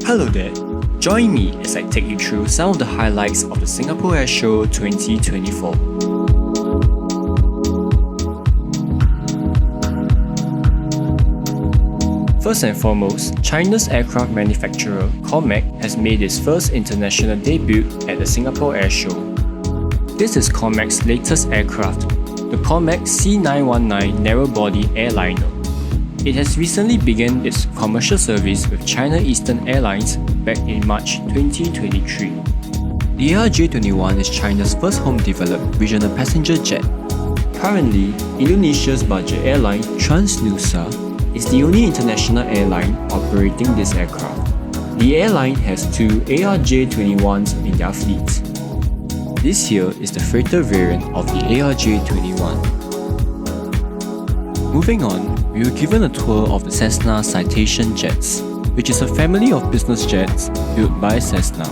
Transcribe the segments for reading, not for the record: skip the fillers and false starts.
Hello there, join me as I take you through some of the highlights of the Singapore Airshow 2024. First and foremost, China's aircraft manufacturer COMAC has made its first international debut at the Singapore Airshow. This is COMAC's latest aircraft, the COMAC C919 narrow-body airliner. It has recently begun its commercial service with China Eastern Airlines back in March 2023. The ARJ21 is China's first home-developed regional passenger jet. Currently, Indonesia's budget airline Transnusa is the only international airline operating this aircraft. The airline has two ARJ21s in their fleet. This here is the freighter variant of the ARJ21. Moving on, we were given a tour of the Cessna Citation Jets, which is a family of business jets built by Cessna.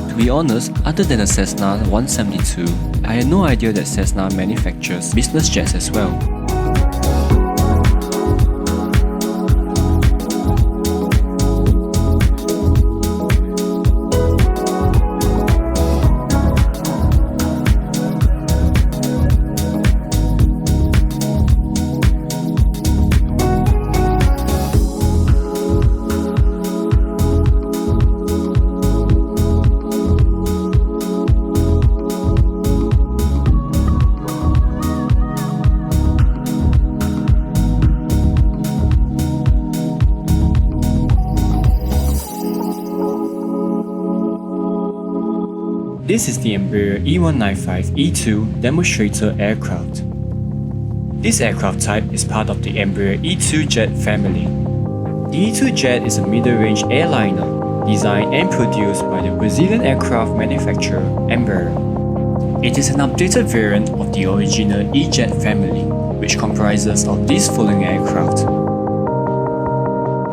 To be honest, other than the Cessna 172, I had no idea that Cessna manufactures business jets as well. This is the Embraer E195-E2 demonstrator aircraft. This aircraft type is part of the Embraer E2 jet family. The E2 jet is a middle-range airliner designed and produced by the Brazilian aircraft manufacturer Embraer. It is an updated variant of the original E-jet family, which comprises of these following aircraft.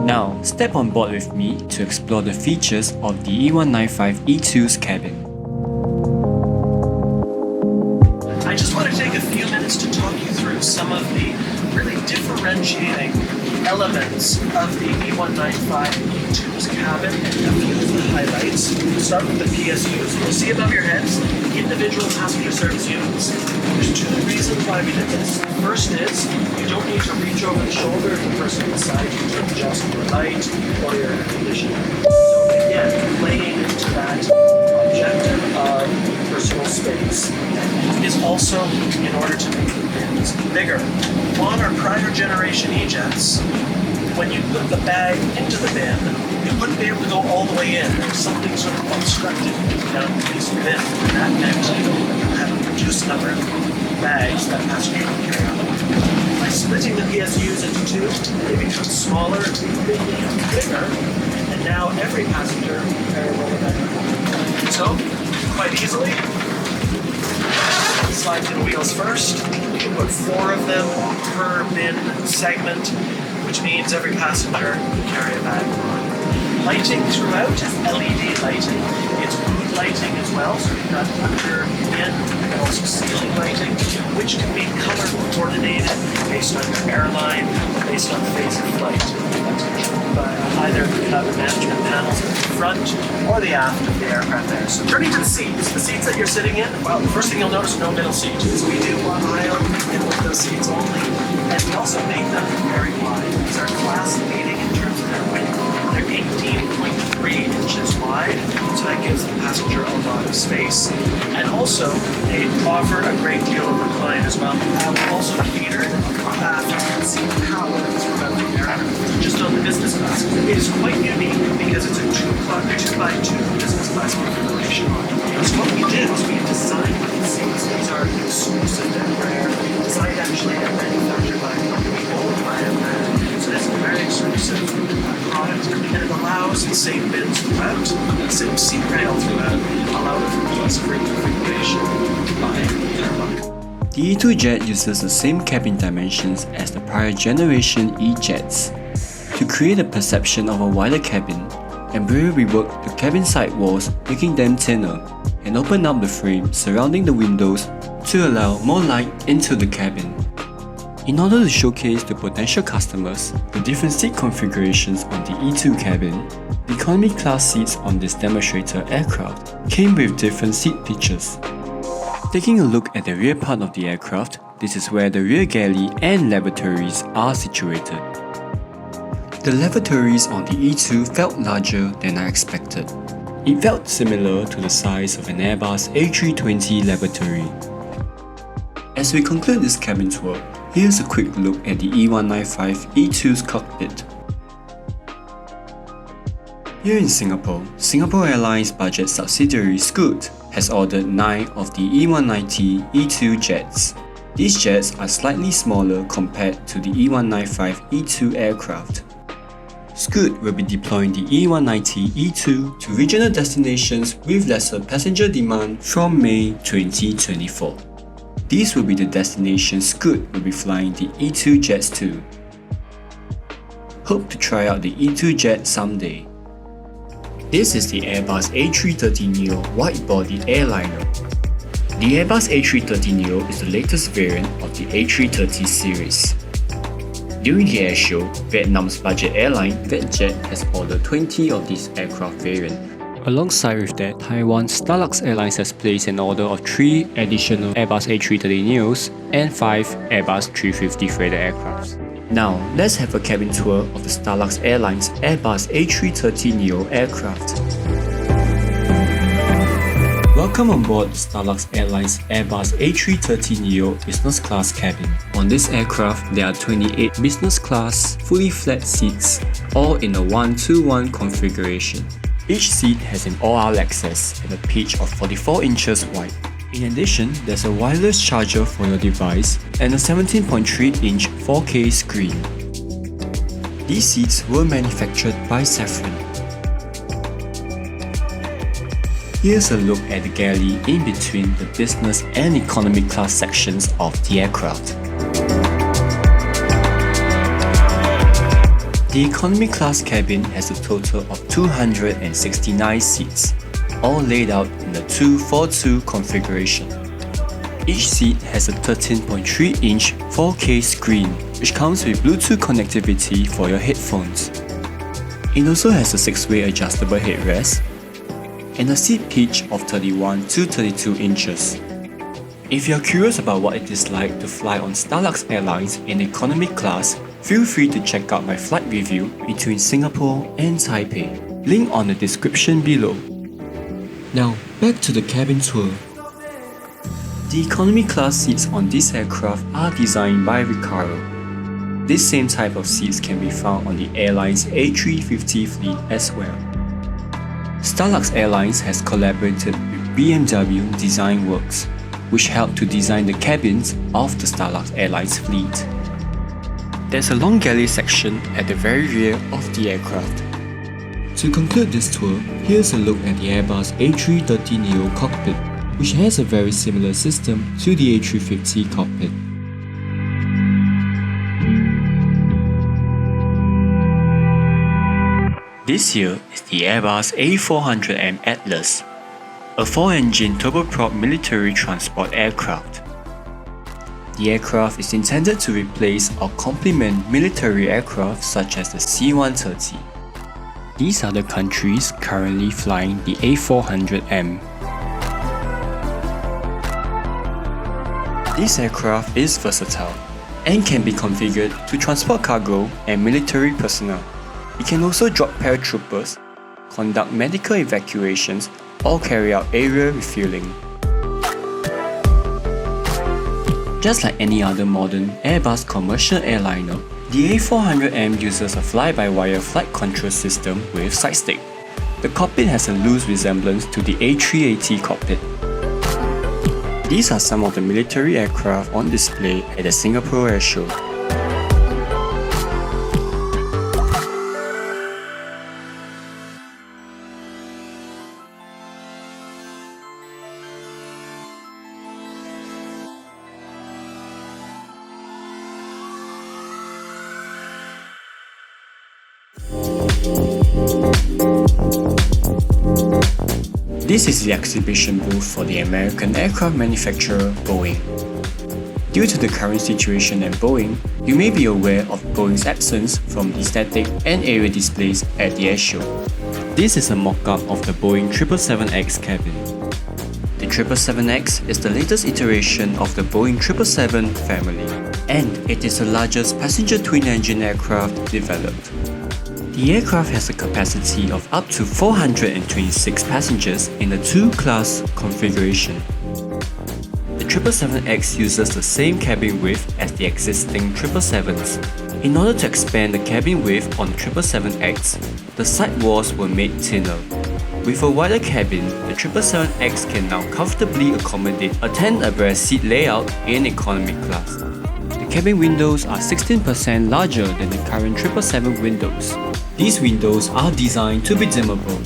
Now, step on board with me to explore the features of the E195-E2's cabin. I just want to take a few minutes to talk you through some of the really differentiating elements of the E195-E2's cabin and a few of the highlights. We'll start with the PSUs. You'll see above your heads individual passenger service units. There's two reasons why we did this. First is you don't need to reach over the shoulder of the person beside you to adjust your light or your air conditioning. So again, playing into that objective of personal space is also in order to make the bins bigger. On our prior generation E-jets, when you put the bag into the bin, you wouldn't be able to go all the way in. There was something sort of obstructed down the piece of bin. And that meant you had a reduced number of bags that passenger would carry on. By splitting the PSUs into two, they become smaller, they become bigger, and now every passenger can carry one of them. So, quite easily, slide to the wheels first. You can put 4 of them per bin segment, which means every passenger can carry a bag on. Lighting throughout is LED lighting. It's mood lighting as well, so you've got under, in, and also ceiling lighting, which can be color coordinated based on your airline, based on phase of flight. That's controlled by either the cabin management panels at the front or the aft of the aircraft there. So turning to the seats that you're sitting in, well, the first thing you'll notice, no middle seat. So we do one aisle and window seats only, and we also make them very wide. These are class leading in terms of their width. They're 18.3 inches wide, so that gives the passenger a lot of space. And also, they offer a great deal of recline as well. We've also catered seat power throughout the aircraft, just on the business class. It is quite unique because it's a 2x2 business class configuration. So what we did was we designed these seats. These are exclusive to Embraer, designed actually and manufactured by a company owned by Embraer. So this is a very exclusive product, and it allows the same bins throughout, the same seat rail throughout, allowing for less reconfiguration by Airbus. The E2 jet uses the same cabin dimensions as the prior generation E-jets. To create a perception of a wider cabin, Embraer reworked the cabin side walls, making them thinner, and opened up the frame surrounding the windows to allow more light into the cabin. In order to showcase to potential customers the different seat configurations on the E2 cabin, The economy class seats on this demonstrator aircraft came with different seat pitches. Taking a look at the rear part of the aircraft, this is where the rear galley and lavatories are situated. The lavatories on the E2 felt larger than I expected. It felt similar to the size of an Airbus A320 lavatory. As we conclude this cabin tour, here's a quick look at the E195-E2's cockpit. Here in Singapore, Singapore Airlines budget subsidiary Scoot has ordered 9 of the E190-E2 jets. These jets are slightly smaller compared to the E195-E2 aircraft. Scoot will be deploying the E190-E2 to regional destinations with lesser passenger demand from May 2024. These will be the destinations Scoot will be flying the E2 jets to. Hope to try out the E2 jet someday. This is the Airbus A330neo wide-bodied airliner. The Airbus A330neo is the latest variant of the A330 series. During the airshow, Vietnam's budget airline Vietjet has ordered 20 of this aircraft variant. Alongside with that, Taiwan's Starlux Airlines has placed an order of 3 additional Airbus A330neos and 5 Airbus 350 freighter aircrafts. Now, let's have a cabin tour of the Starlux Airlines Airbus A330neo aircraft. Welcome on board the Starlux Airlines Airbus A330neo business class cabin. On this aircraft, there are 28 business class, fully flat seats, all in a 1-2-1 configuration. Each seat has an all-out access and a pitch of 44 inches wide. In addition, there's a wireless charger for your device and a 17.3-inch 4K screen. These seats were manufactured by Safran. Here's a look at the galley in between the business and economy class sections of the aircraft. The economy class cabin has a total of 269 seats, all laid out in a 2-4-2 configuration. Each seat has a 13.3-inch 4K screen, which comes with Bluetooth connectivity for your headphones. It also has a 6-way adjustable headrest and a seat pitch of 31 to 32 inches. If you're curious about what it is like to fly on Starlux Airlines in economy class, feel free to check out my flight review between Singapore and Taipei, link on the description below. Now, back to the cabin tour. The economy class seats on this aircraft are designed by Recaro. This same type of seats can be found on the airline's A350 fleet as well. Starlux Airlines has collaborated with BMW Design Works, which helped to design the cabins of the Starlux Airlines fleet. There's a long galley section at the very rear of the aircraft. To conclude this tour, here's a look at the Airbus A330neo cockpit, which has a very similar system to the A350 cockpit. This here is the Airbus A400M Atlas, a 4-engine turboprop military transport aircraft. The aircraft is intended to replace or complement military aircraft such as the C-130. These are the countries currently flying the A400M. This aircraft is versatile and can be configured to transport cargo and military personnel. It can also drop paratroopers, conduct medical evacuations, or carry out area refueling. Just like any other modern Airbus commercial airliner, the A400M uses a fly-by-wire flight control system with side stick. The cockpit has a loose resemblance to the A380 cockpit. These are some of the military aircraft on display at the Singapore Airshow. This is the exhibition booth for the American aircraft manufacturer Boeing. Due to the current situation at Boeing, you may be aware of Boeing's absence from the static and area displays at the airshow. This is a mock-up of the Boeing 777X cabin. The 777X is the latest iteration of the Boeing 777 family, and it is the largest passenger twin-engine aircraft developed. The aircraft has a capacity of up to 426 passengers in a two-class configuration. The 777X uses the same cabin width as the existing 777s. In order to expand the cabin width on the 777X, the side walls were made thinner. With a wider cabin, the 777X can now comfortably accommodate a 10 abreast seat layout in economy class. The cabin windows are 16% larger than the current 777 windows. These windows are designed to be dimmable.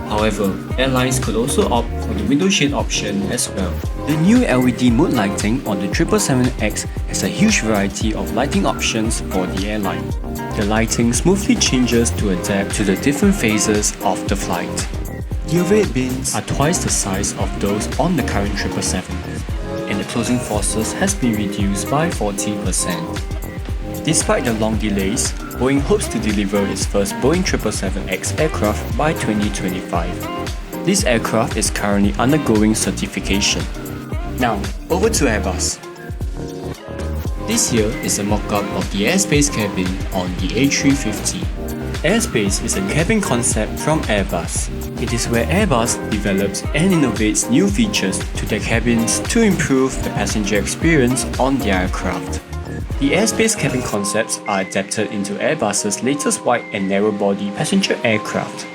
However, airlines could also opt for the window shade option as well. The new LED mood lighting on the 777X has a huge variety of lighting options for the airline. The lighting smoothly changes to adapt to the different phases of the flight. The overhead bins are twice the size of those on the current 777, and the closing forces has been reduced by 40%. Despite the long delays, Boeing hopes to deliver its first Boeing 777X aircraft by 2025. This aircraft is currently undergoing certification. Now, over to Airbus. This here is a mock-up of the airspace cabin on the A350. Airspace is a cabin concept from Airbus. It is where Airbus develops and innovates new features to their cabins to improve the passenger experience on their aircraft. The airspace cabin concepts are adapted into Airbus's latest wide and narrow-body passenger aircraft.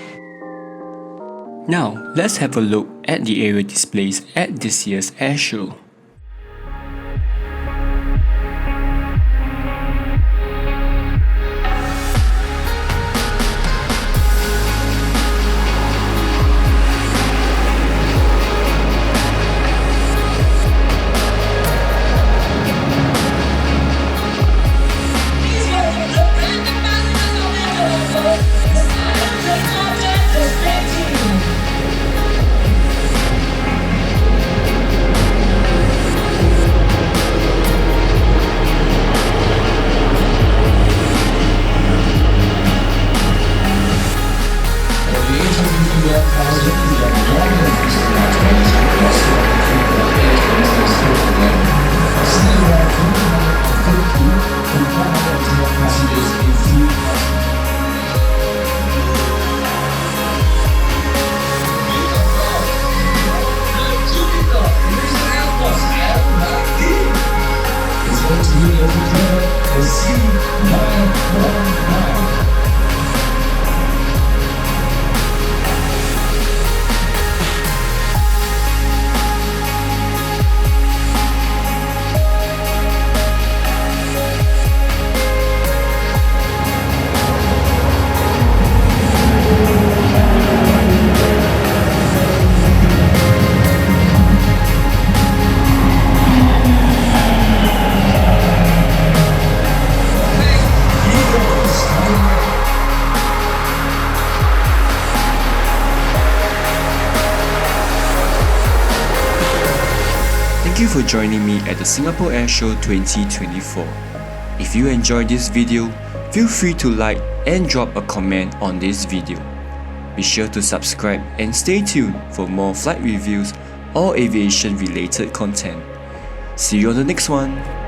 Now, let's have a look at the aerial displays at this year's airshow. Thank you for joining me at the Singapore Airshow 2024. If you enjoyed this video, feel free to like and drop a comment on this video. Be sure to subscribe and stay tuned for more flight reviews or aviation related content. See you on the next one.